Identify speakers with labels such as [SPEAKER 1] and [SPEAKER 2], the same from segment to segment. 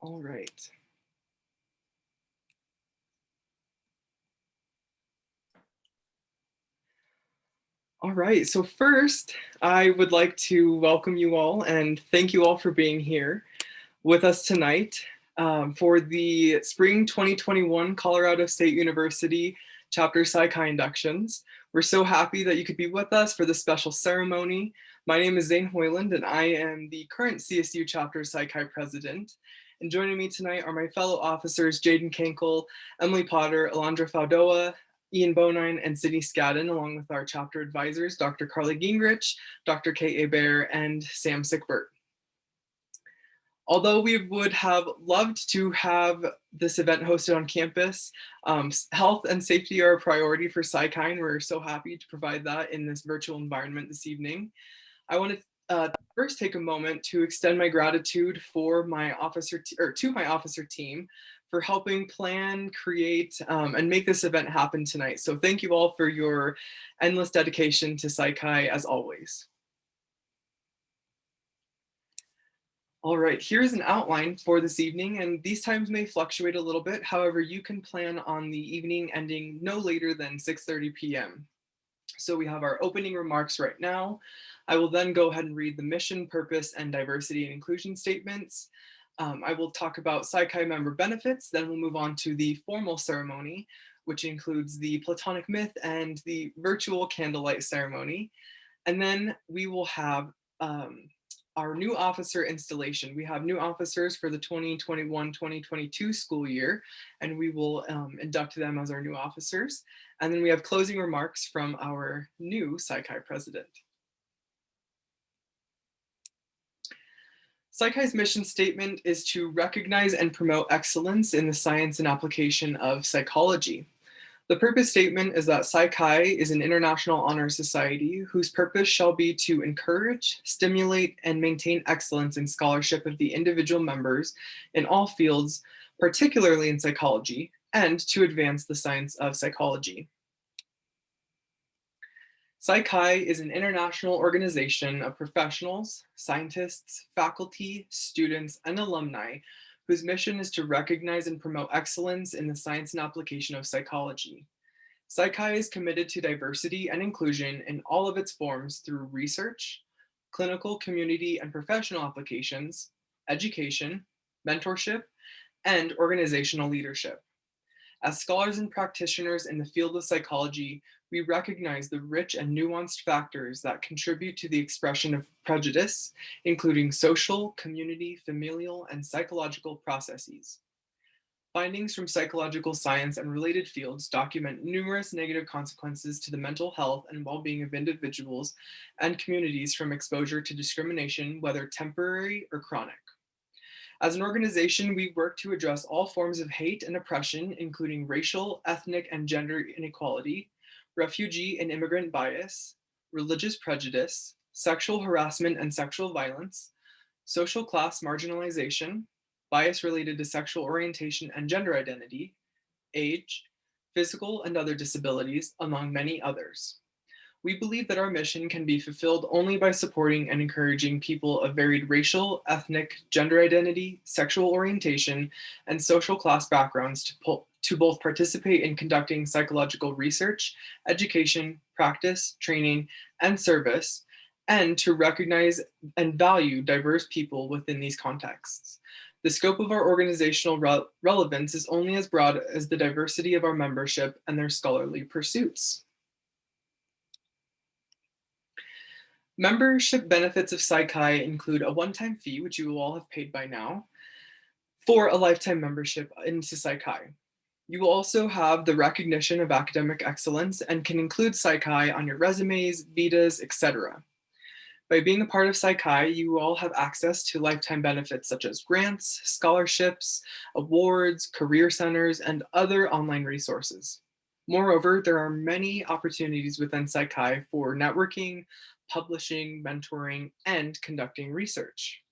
[SPEAKER 1] All right. All right, so first, I would like to welcome you all and thank you all for being here with us tonight for the Spring 2021 Colorado State University Chapter Chi Inductions. We're so happy that you could be with us for this special ceremony. My name is Zane Hoyland and I am the current CSU Chapter Chi President. And joining me tonight are my fellow officers, Jaden Kankel, Emily Potter, Alondra Faudoa, Ian Bonine, and Sydney Scadden, along with our chapter advisors, Dr. Carly Gingrich, Dr. Kay Bear, and Sam Sickbert. Although we would have loved to have this event hosted on campus, health and safety are a priority for Chi. We're so happy to provide that in this virtual environment this evening. I want to first take a moment to extend my gratitude for my to my officer team for helping plan, create, and make this event happen tonight. So thank you all for your endless dedication to Chi as always. All right, here's an outline for this evening, and these times may fluctuate a little bit. However, you can plan on the evening ending no later than 6:30 p.m. So we have our opening remarks right now. I will then go ahead and read the mission, purpose, and diversity and inclusion statements. I will talk about Chi member benefits, then we'll move on to the formal ceremony, which includes the Platonic myth and the virtual candlelight ceremony. And then we will have our new officer installation. We have new officers for the 2021-2022 school year, and we will induct them as our new officers. And then we have closing remarks from our new Chi president. Chi's mission statement is to recognize and promote excellence in the science and application of psychology. The purpose statement is that Chi is an international honor society whose purpose shall be to encourage, stimulate, and maintain excellence in scholarship of the individual members in all fields, particularly in psychology, and to advance the science of psychology. Chi is an international organization of professionals, scientists, faculty, students, and alumni whose mission is to recognize and promote excellence in the science and application of psychology. Chi is committed to diversity and inclusion in all of its forms through research, clinical, community, and professional applications, education, mentorship, and organizational leadership. As scholars and practitioners in the field of psychology, we recognize the rich and nuanced factors that contribute to the expression of prejudice, including social, community, familial, and psychological processes. Findings from psychological science and related fields document numerous negative consequences to the mental health and well-being of individuals and communities from exposure to discrimination, whether temporary or chronic. As an organization, we work to address all forms of hate and oppression, including racial, ethnic, and gender inequality, refugee and immigrant bias, religious prejudice, sexual harassment and sexual violence, social class marginalization, bias related to sexual orientation and gender identity, age, physical and other disabilities, among many others. We believe that our mission can be fulfilled only by supporting and encouraging people of varied racial, ethnic, gender identity, sexual orientation, and social class backgrounds to both participate in conducting psychological research, education, practice, training, and service, and to recognize and value diverse people within these contexts. The scope of our organizational relevance is only as broad as the diversity of our membership and their scholarly pursuits. Membership benefits of Chi include a one-time fee, which you will all have paid by now, for a lifetime membership into Chi. You will also have the recognition of academic excellence and can include Chi on your resumes, vitas, etc. By being a part of Chi, you all have access to lifetime benefits such as grants, scholarships, awards, career centers, and other online resources. Moreover, there are many opportunities within Chi for networking, publishing, mentoring, and conducting research.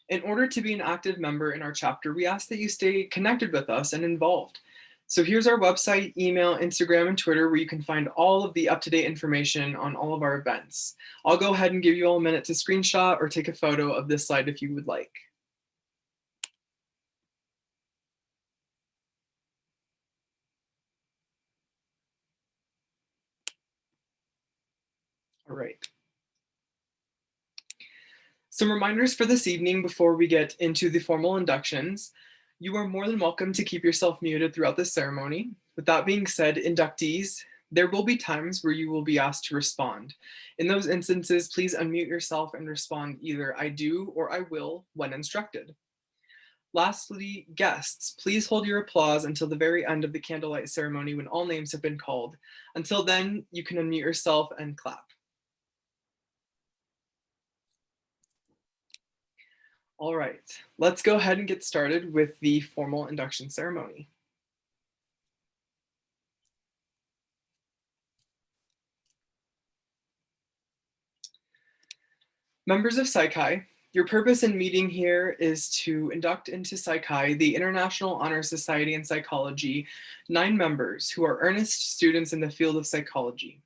[SPEAKER 1] In order to be an active member in our chapter, we ask that you stay connected with us and involved. So here's our website, email, Instagram, and Twitter, where you can find all of the up-to-date information on all of our events. I'll go ahead and give you all a minute to screenshot or take a photo of this slide if you would like. right. Some reminders for this evening before we get into the formal inductions. You are more than welcome to keep yourself muted throughout the ceremony. With that being said, inductees, there will be times where you will be asked to respond. In those instances, please unmute yourself and respond either I do or I will when instructed. Lastly, guests, please hold your applause until the very end of the candlelight ceremony when all names have been called. Until then, you can unmute yourself and clap. All right, let's go ahead and get started with the formal induction ceremony. Members of Psi Chi, your purpose in meeting here is to induct into Psi Chi, the International Honor Society in Psychology, 9 members who are earnest students in the field of psychology.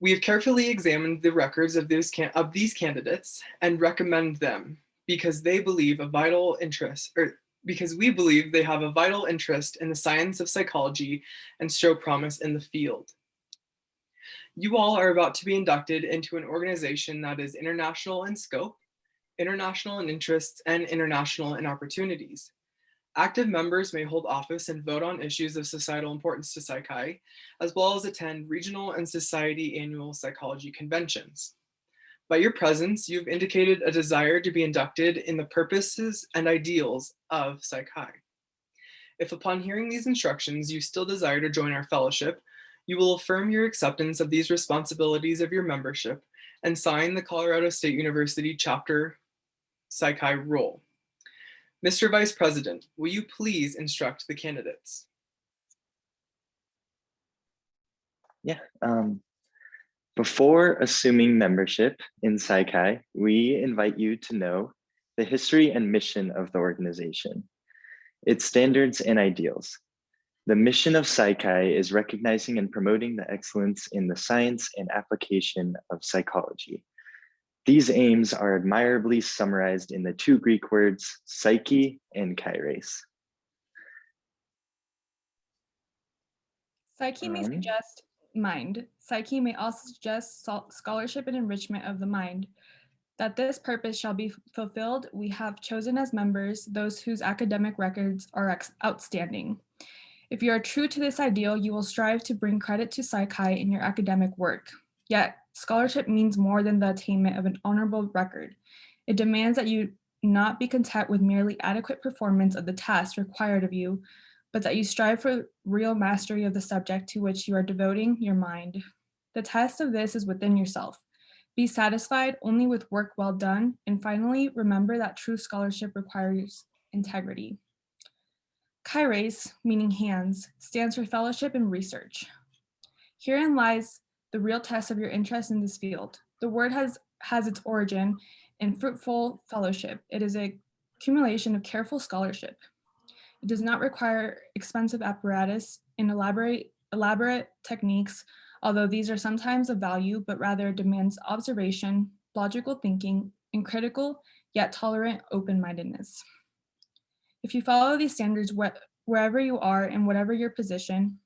[SPEAKER 1] We have carefully examined the records of these candidates and recommend them because they believe a vital interest, or because we believe they have a vital interest in the science of psychology and show promise in the field. You all are about to be inducted into an organization that is international in scope, international in interests, and international in opportunities. Active members may hold office and vote on issues of societal importance to Psi Chi, as well as attend regional and society annual psychology conventions. By your presence, you've indicated a desire to be inducted in the purposes and ideals of Psi Chi. If upon hearing these instructions, you still desire to join our fellowship, you will affirm your acceptance of these responsibilities of your membership and sign the Colorado State University Chapter Psi Chi roll. Mr. Vice President, will you please instruct the candidates?
[SPEAKER 2] Yeah. Before assuming membership in Psi Chi, we invite you to know the history and mission of the organization, its standards and ideals. The mission of Psi Chi is recognizing and promoting the excellence in the science and application of psychology. These aims are admirably summarized in the 2 Greek words, psyche and kairos.
[SPEAKER 3] Psyche may suggest mind. Psyche may also suggest scholarship and enrichment of the mind. That this purpose shall be fulfilled, we have chosen as members those whose academic records are outstanding. If you are true to this ideal, you will strive to bring credit to Psi Chi in your academic work. Yet, scholarship means more than the attainment of an honorable record. It demands that you not be content with merely adequate performance of the tasks required of you, but that you strive for real mastery of the subject to which you are devoting your mind. The test of this is within yourself. Be satisfied only with work well done, and finally, remember that true scholarship requires integrity. Kairos, meaning hands, stands for fellowship and research. Herein lies the real test of your interest in this field. The word has its origin in fruitful fellowship. It is a accumulation of careful scholarship. It does not require expensive apparatus and elaborate techniques, although these are sometimes of value, but rather demands observation, logical thinking, and critical yet tolerant open-mindedness. If you follow these standards wherever you are and whatever your position,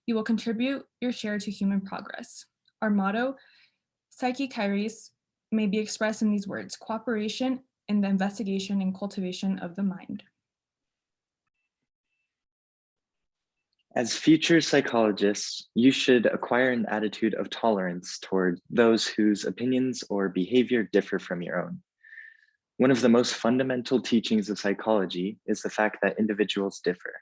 [SPEAKER 3] you will contribute your share to human progress. Our motto, Psyche Kairos, may be expressed in these words: cooperation in the investigation and cultivation of the mind.
[SPEAKER 2] As future psychologists, you should acquire an attitude of tolerance toward those whose opinions or behavior differ from your own. One of the most fundamental teachings of psychology is the fact that individuals differ.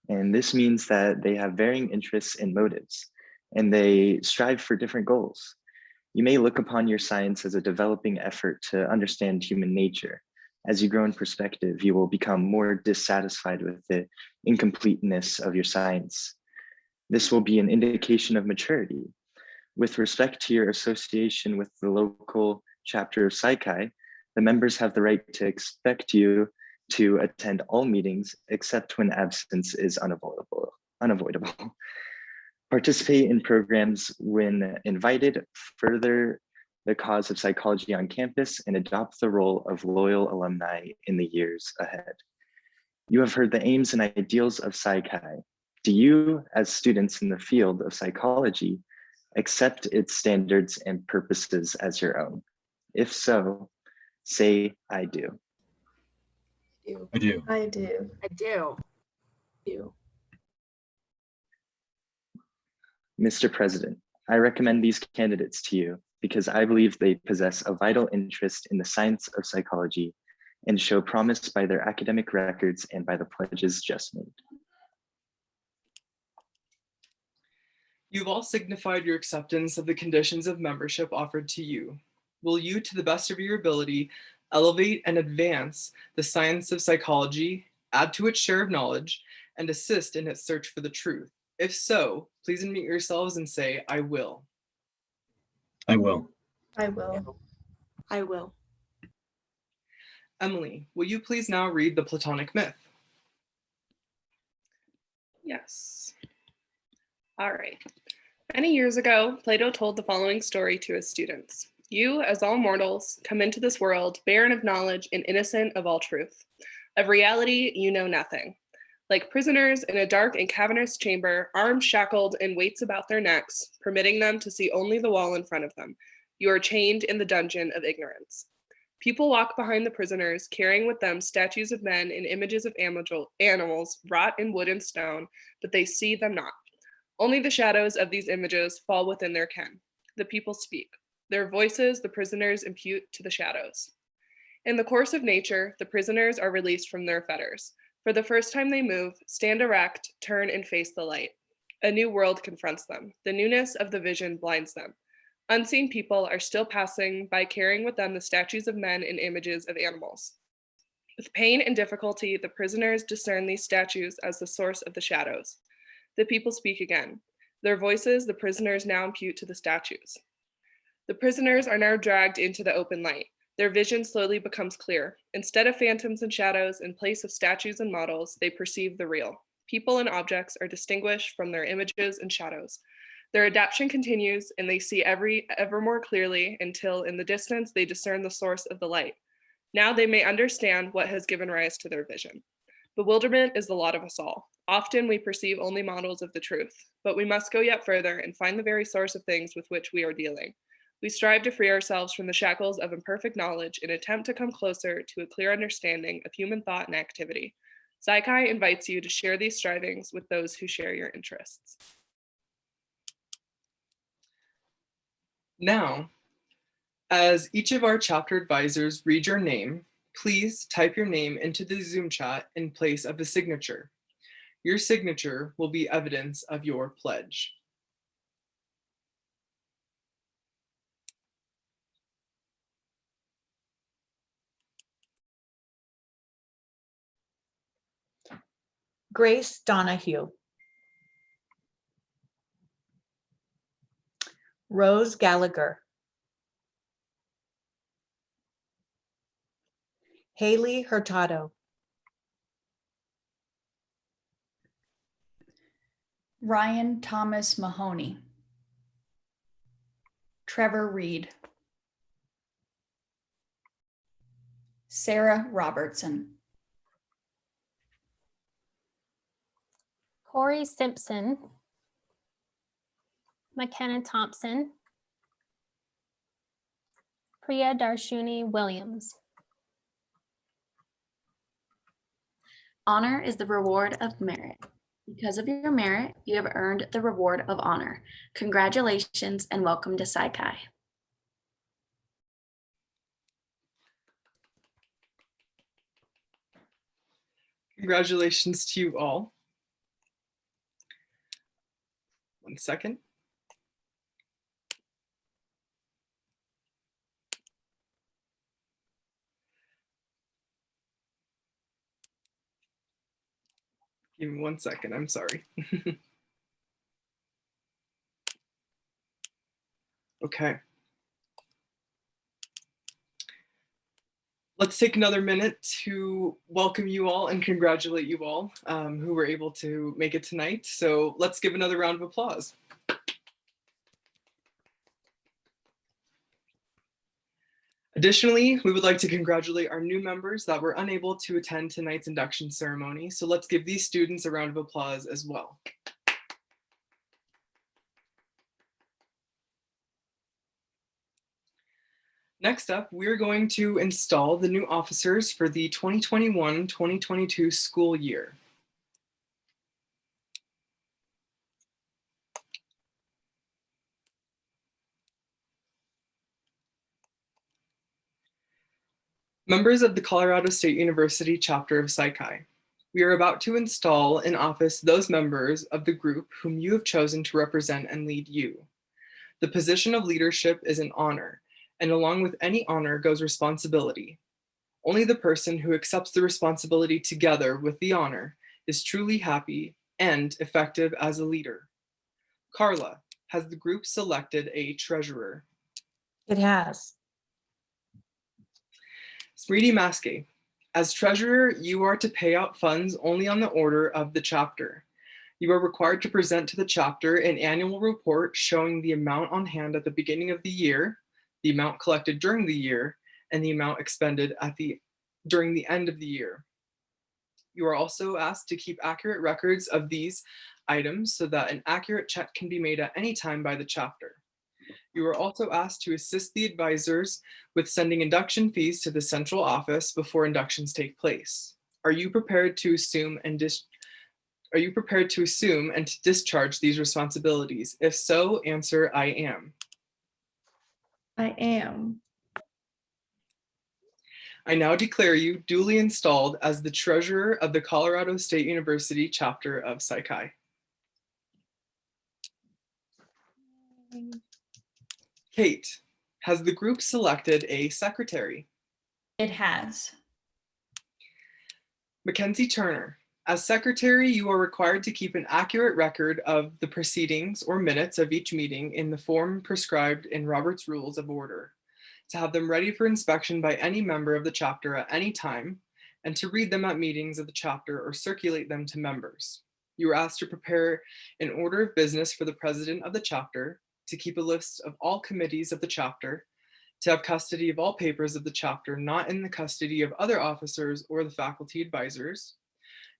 [SPEAKER 2] And this means that they have varying interests and motives, and they strive for different goals. You may look upon your science as a developing effort to understand human nature. As you grow in perspective, you will become more dissatisfied with the incompleteness of your science. This will be an indication of maturity. With respect to your association with the local chapter of Psi Chi, the members have the right to expect you to attend all meetings except when absence is unavoidable. Participate in programs when invited, further the cause of psychology on campus, and adopt the role of loyal alumni in the years ahead. You have heard the aims and ideals of Psi Chi. Do you, as students in the field of psychology, accept its standards and purposes as your own? If so, say, I do.
[SPEAKER 4] I do.
[SPEAKER 5] I do.
[SPEAKER 6] I do.
[SPEAKER 5] Do.
[SPEAKER 2] Mr. President, I recommend these candidates to you because I believe they possess a vital interest in the science of psychology and show promise by their academic records and by the pledges just made.
[SPEAKER 1] You've all signified your acceptance of the conditions of membership offered to you. Will you, to the best of your ability, elevate and advance the science of psychology, add to its share of knowledge, and assist in its search for the truth? If so, please unmute yourselves and say, I will.
[SPEAKER 4] I will.
[SPEAKER 5] I will.
[SPEAKER 6] I will.
[SPEAKER 1] Emily, will you please now read the Platonic myth?
[SPEAKER 7] Yes. All right. Many years ago, Plato told the following story to his students. You, as all mortals, come into this world barren of knowledge and innocent of all truth. Of reality, you know nothing. Like prisoners in a dark and cavernous chamber, arms shackled and weights about their necks, permitting them to see only the wall in front of them, you are chained in the dungeon of ignorance. People walk behind the prisoners, carrying with them statues of men and images of animals wrought in wood and stone, but they see them not. Only the shadows of these images fall within their ken. The people speak. Their voices the prisoners impute to the shadows. In the course of nature, the prisoners are released from their fetters. For the first time they move, stand erect, turn and face the light. A new world confronts them. The newness of the vision blinds them. Unseen people are still passing by, carrying with them the statues of men and images of animals. With pain and difficulty, the prisoners discern these statues as the source of the shadows. The people speak again. Their voices the prisoners now impute to the statues. The prisoners are now dragged into the open light. Their vision slowly becomes clear. Instead of phantoms and shadows, in place of statues and models, they perceive the real. People and objects are distinguished from their images and shadows. Their adaptation continues, and they see ever more clearly until, in the distance, they discern the source of the light. Now they may understand what has given rise to their vision. Bewilderment is the lot of us all. Often we perceive only models of the truth, but we must go yet further and find the very source of things with which we are dealing. We strive to free ourselves from the shackles of imperfect knowledge and attempt to come closer to a clear understanding of human thought and activity. Psychi invites you to share these strivings with those who share your interests.
[SPEAKER 1] Now, as each of our chapter advisors read your name, please type your name into the Zoom chat in place of a signature. Your signature will be evidence of your pledge.
[SPEAKER 8] Grace Donahue. Rose Gallagher. Haley Hurtado.
[SPEAKER 9] Ryan Thomas Mahoney. Trevor Reed. Sarah Robertson.
[SPEAKER 10] Corey Simpson. McKenna Thompson. Priya Darshuni Williams.
[SPEAKER 11] Honor is the reward of merit. Because of your merit, you have earned the reward of honor. Congratulations and welcome to Psychi.
[SPEAKER 1] Congratulations to you all. One second. Give me 1 second, I'm sorry. Okay. Let's take another minute to welcome you all and congratulate you all who were able to make it tonight. So let's give another round of applause. Additionally, we would like to congratulate our new members that were unable to attend tonight's induction ceremony. So let's give these students a round of applause as well. Next up, we're going to install the new officers for the 2021-2022 school year. Members of the Colorado State University chapter of Psi Chi, we are about to install in office those members of the group whom you have chosen to represent and lead you. The position of leadership is an honor, and along with any honor goes responsibility. Only the person who accepts the responsibility together with the honor is truly happy and effective as a leader. Carla, has the group selected a treasurer?
[SPEAKER 8] It has.
[SPEAKER 1] Smriti Maske, as treasurer, you are to pay out funds only on the order of the chapter. You are required to present to the chapter an annual report showing the amount on hand at the beginning of the year, the amount collected during the year, and the amount expended during the end of the year. You are also asked to keep accurate records of these items so that an accurate check can be made at any time by the chapter. You are also asked to assist the advisors with sending induction fees to the central office before inductions take place. Are you prepared to assume and to discharge these responsibilities? If so, answer I am.
[SPEAKER 5] I am.
[SPEAKER 1] I now declare you duly installed as the treasurer of the Colorado State University chapter of Psi Chi. Kate, has the group selected a secretary?
[SPEAKER 9] It has.
[SPEAKER 1] Mackenzie Turner, as secretary, you are required to keep an accurate record of the proceedings or minutes of each meeting in the form prescribed in Robert's Rules of Order, to have them ready for inspection by any member of the chapter at any time, and to read them at meetings of the chapter or circulate them to members. You are asked to prepare an order of business for the president of the chapter, to keep a list of all committees of the chapter, to have custody of all papers of the chapter not in the custody of other officers or the faculty advisors,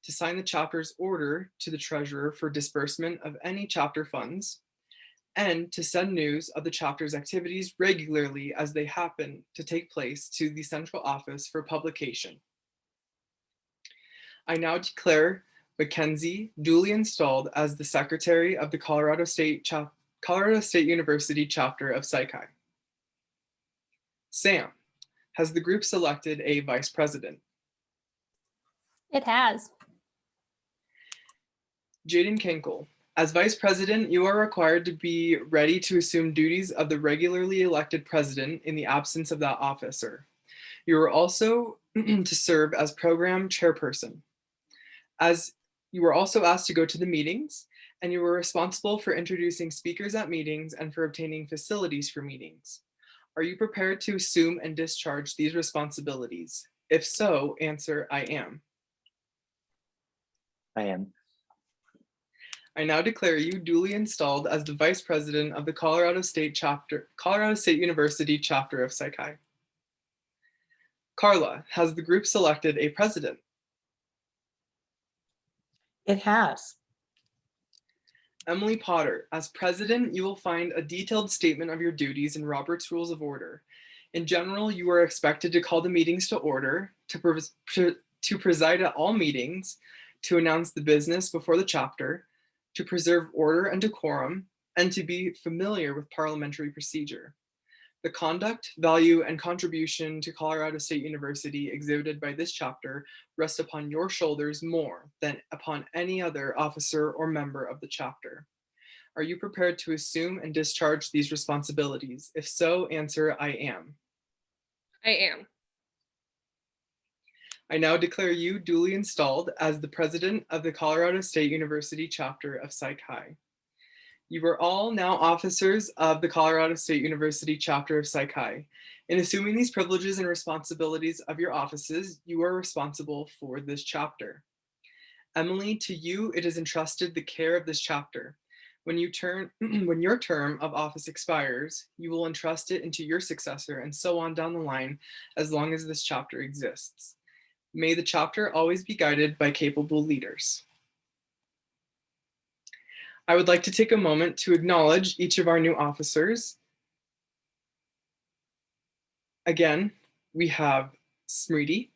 [SPEAKER 1] to sign the chapter's order to the treasurer for disbursement of any chapter funds, and to send news of the chapter's activities regularly as they happen to take place to the central office for publication. I now declare Mackenzie duly installed as the secretary of the Colorado State University chapter of Psi Chi. Sam, has the group selected a vice president?
[SPEAKER 10] It has.
[SPEAKER 1] Jaden Kenkel, as vice president, you are required to be ready to assume duties of the regularly elected president in the absence of that officer. You are also to serve as program chairperson. As you were also asked to go to the meetings, and you were responsible for introducing speakers at meetings and for obtaining facilities for meetings. Are you prepared to assume and discharge these responsibilities? If so, answer I am.
[SPEAKER 2] I am.
[SPEAKER 1] I now declare you duly installed as the vice president of the Colorado State University chapter of Psi Chi. Carla, has the group selected a president?
[SPEAKER 8] It has.
[SPEAKER 1] Emily Potter, as president, you will find a detailed statement of your duties in Robert's Rules of Order. In general, you are expected to call the meetings to order, to preside at all meetings, to announce the business before the chapter, to preserve order and decorum, and to be familiar with parliamentary procedure. The conduct, value, and contribution to Colorado State University exhibited by this chapter rest upon your shoulders more than upon any other officer or member of the chapter. Are you prepared to assume and discharge these responsibilities? If so, answer I am.
[SPEAKER 7] I am.
[SPEAKER 1] I now declare you duly installed as the president of the Colorado State University chapter of Psi Chi. You are all now officers of the Colorado State University chapter of Psi Chi. In assuming these privileges and responsibilities of your offices, you are responsible for this chapter. Emily, to you it is entrusted the care of this chapter. When your term of office expires, you will entrust it into your successor and so on down the line as long as this chapter exists. May the chapter always be guided by capable leaders. I would like to take a moment to acknowledge each of our new officers. Again, we have Smriti,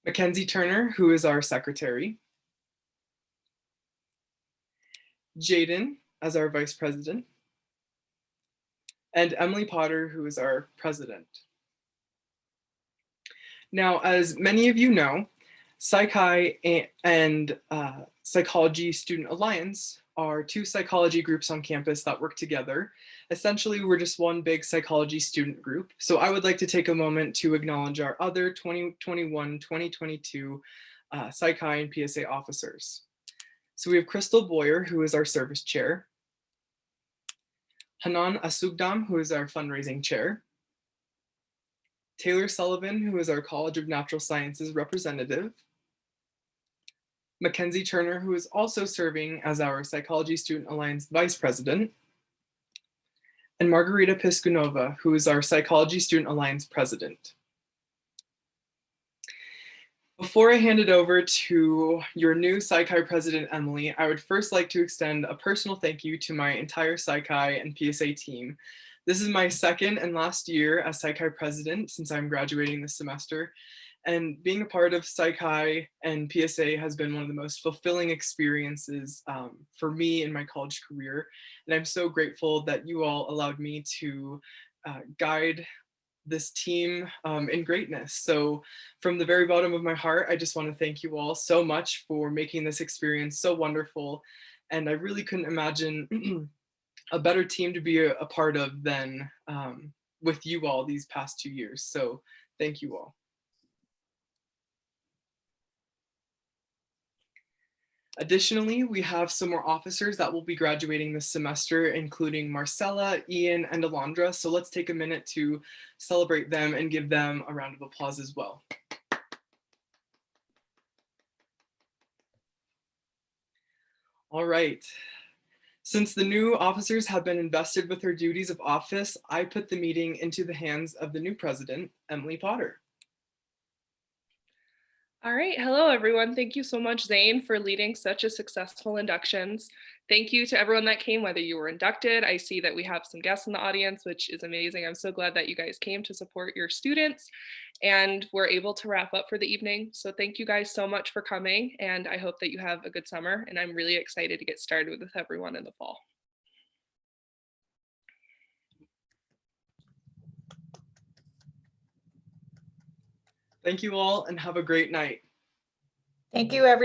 [SPEAKER 1] Mackenzie Turner, who is our secretary, Jaden as our vice president, and Emily Potter, who is our president. Now, as many of you know, Psych-Hi and Psychology Student Alliance are two psychology groups on campus that work together. Essentially, we're just one big psychology student group. So I would like to take a moment to acknowledge our other 2021-2022 Psych-Hi and PSA officers. So we have Crystal Boyer, who is our service chair, Hanan Asugdam, who is our fundraising chair, Taylor Sullivan, who is our College of Natural Sciences representative, Mackenzie Turner, who is also serving as our Psychology Student Alliance vice president, and Margarita Piskunova, who is our Psychology Student Alliance president. Before I hand it over to your new Psych-Hi president, Emily, I would first like to extend a personal thank you to my entire Psych-Hi and PSA team. This is my second and last year as Psych-Hi president since I'm graduating this semester. And being a part of Psych-Hi and PSA has been one of the most fulfilling experiences for me in my college career. And I'm so grateful that you all allowed me to guide this team in greatness. So from the very bottom of my heart, I just want to thank you all so much for making this experience so wonderful. And I really couldn't imagine a better team to be a part of than with you all these past 2 years. So thank you all. Additionally, we have some more officers that will be graduating this semester, including Marcella, Ian, and Alondra. So let's take a minute to celebrate them and give them a round of applause as well. All right. Since the new officers have been invested with their duties of office, I put the meeting into the hands of the new president, Emily Potter.
[SPEAKER 7] All right, hello everyone. Thank you so much, Zane, for leading such a successful inductions. Thank you to everyone that came, whether you were inducted. I see that we have some guests in the audience, which is amazing. I'm so glad that you guys came to support your students and we're able to wrap up for the evening. So thank you guys so much for coming, and I hope that you have a good summer, and I'm really excited to get started with everyone in the fall.
[SPEAKER 1] Thank you all and have a great night.
[SPEAKER 8] Thank you, everyone.